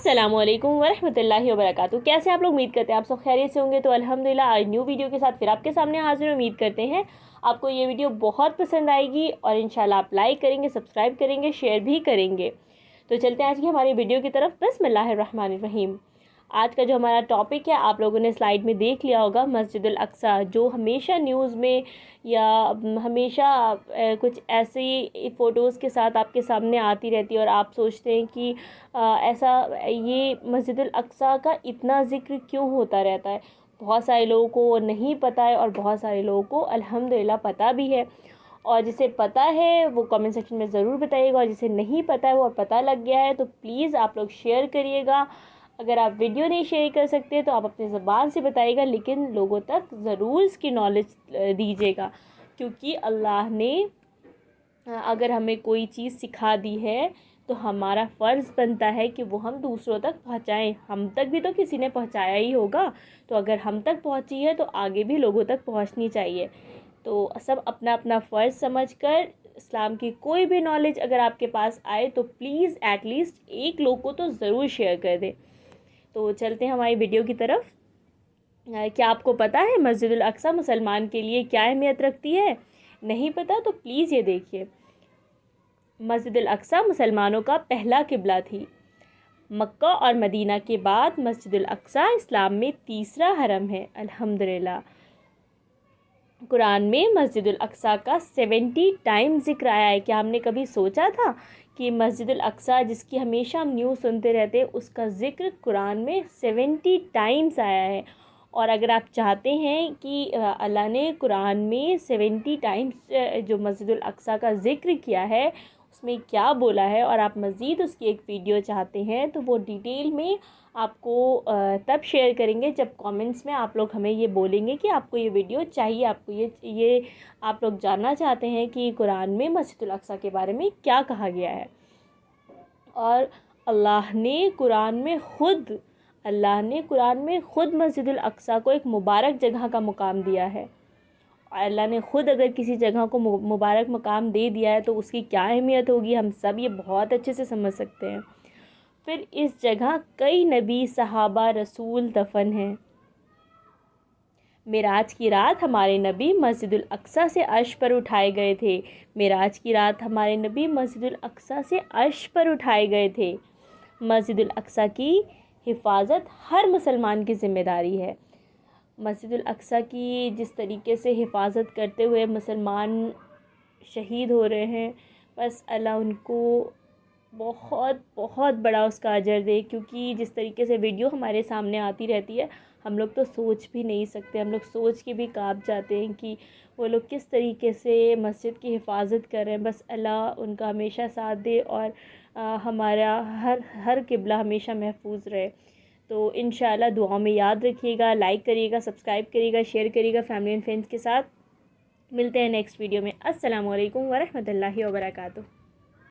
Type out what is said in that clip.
अस्सलामु अलैकुम वरहमतुल्लाहि वबरकातुहू। कैसे आप लोग? उम्मीद करते हैं आप सब खैरियत से होंगे। तो अल्हम्दुलिल्लाह आज न्यू वीडियो के साथ फिर आपके सामने हाजिर। उम्मीद करते हैं आपको ये वीडियो बहुत पसंद आएगी और इंशाल्लाह आप लाइक करेंगे, सब्सक्राइब करेंगे, शेयर भी करेंगे। तो चलते हैं आज की हमारी वीडियो की तरफ। बिस्मिल्लाहिर्रहमानिर्रहीम। आज का जो हमारा टॉपिक है आप लोगों ने स्लाइड में देख लिया होगा, मस्जिद अल अक्सा, जो हमेशा न्यूज़ में या हमेशा कुछ ऐसी फ़ोटोज़ के साथ आपके सामने आती रहती है और आप सोचते हैं कि ऐसा ये मस्जिद अल अक्सा का इतना ज़िक्र क्यों होता रहता है। बहुत सारे लोगों को नहीं पता है और बहुत सारे लोगों को अल्हम्दुलिल्लाह पता भी है। और जिसे पता है वो कमेंट सेक्शन में ज़रूर बताइएगा, और जिसे नहीं पता है वो पता लग गया है तो प्लीज़ आप लोग शेयर करिएगा। अगर आप वीडियो नहीं शेयर कर सकते तो आप अपनी ज़बान से बताइएगा, लेकिन लोगों तक ज़रूर इसकी नॉलेज दीजिएगा। क्योंकि अल्लाह ने अगर हमें कोई चीज़ सिखा दी है तो हमारा फ़र्ज़ बनता है कि वो हम दूसरों तक पहुंचाएं। हम तक भी तो किसी ने पहुंचाया ही होगा, तो अगर हम तक पहुंची है तो आगे भी लोगों तक पहुंचनी चाहिए। तो सब अपना अपना फ़र्ज़ समझकर इस्लाम की कोई भी नॉलेज अगर आपके पास आए तो प्लीज़ एटलीस्ट एक लोग को तो ज़रूर शेयर कर दें। तो चलते हैं हमारी वीडियो की तरफ। क्या आपको पता है मस्जिद अल अक्सा मुसलमान के लिए क्या अहमियत रखती है? नहीं पता तो प्लीज़ ये देखिए। मस्जिद अल अक्सा मुसलमानों का पहला किबला थी। मक्का और मदीना के बाद मस्जिद अल अक्सा इस्लाम में तीसरा हरम है। अल्हम्दुलिल्लाह। कुरान में मस्जिद अल अक्सा का 70 टाइम ज़िक्र आया है। क्या हमने कभी सोचा था कि मस्जिद अल अक्सा, जिसकी हमेशा हम न्यूज़ सुनते रहते हैं, उसका ज़िक्र कुरान में 70 टाइम्स आया है। और अगर आप चाहते हैं कि अल्लाह ने कुरान में 70 टाइम्स जो मस्जिद अल अक्सा का ज़िक्र किया है उसमें क्या बोला है, और आप मज़ीद उसकी एक वीडियो चाहते हैं, तो वो डिटेल में आपको तब शेयर करेंगे जब कमेंट्स में आप लोग हमें ये बोलेंगे कि आपको ये वीडियो चाहिए, आपको ये आप लोग जानना चाहते हैं कि कुरान में मस्जिद अल अक्सा के बारे में क्या कहा गया है। और अल्लाह ने कुरान में ख़ुद मस्जिद अल अक्सा को एक मुबारक जगह का मुकाम दिया है। अल्लाह ने ख़ुद अगर किसी जगह को मुबारक मकाम दे दिया है तो उसकी क्या अहमियत होगी, हम सब ये बहुत अच्छे से समझ सकते हैं। फिर इस जगह कई नबी, सहाबा, रसूल दफन हैं। मेराज की रात हमारे नबी मस्जिद अल अक्सा से अर्श पर उठाए गए थे। मेराज की रात हमारे नबी मस्जिद अल अक्सा से अर्श पर उठाए गए थे। मस्जिद अल अक्सा की हिफाजत हर मुसलमान की ज़िम्मेदारी है। मस्जिद अल अक्सा की जिस तरीके से हिफाजत करते हुए मुसलमान शहीद हो रहे हैं, बस अल्लाह उनको बहुत बहुत बड़ा उसका अजर दे। क्योंकि जिस तरीके से वीडियो हमारे सामने आती रहती है, हम लोग तो सोच भी नहीं सकते, हम लोग सोच के भी काँप जाते हैं कि वो लोग किस तरीके से मस्जिद की हिफाजत कर रहे हैं। बस अल्लाह उनका हमेशा साथ दे और हमारा हर किबला हमेशा महफूज रहे। तो इंशाअल्लाह दुआ में याद रखिएगा, लाइक करिएगा, सब्सक्राइब करिएगा, शेयर करिएगा फैमिली एंड फ्रेंड्स के साथ। मिलते हैं नेक्स्ट वीडियो में। अस्सलामु अलैकुम वरहमतुल्लाहि वबरकातुहू।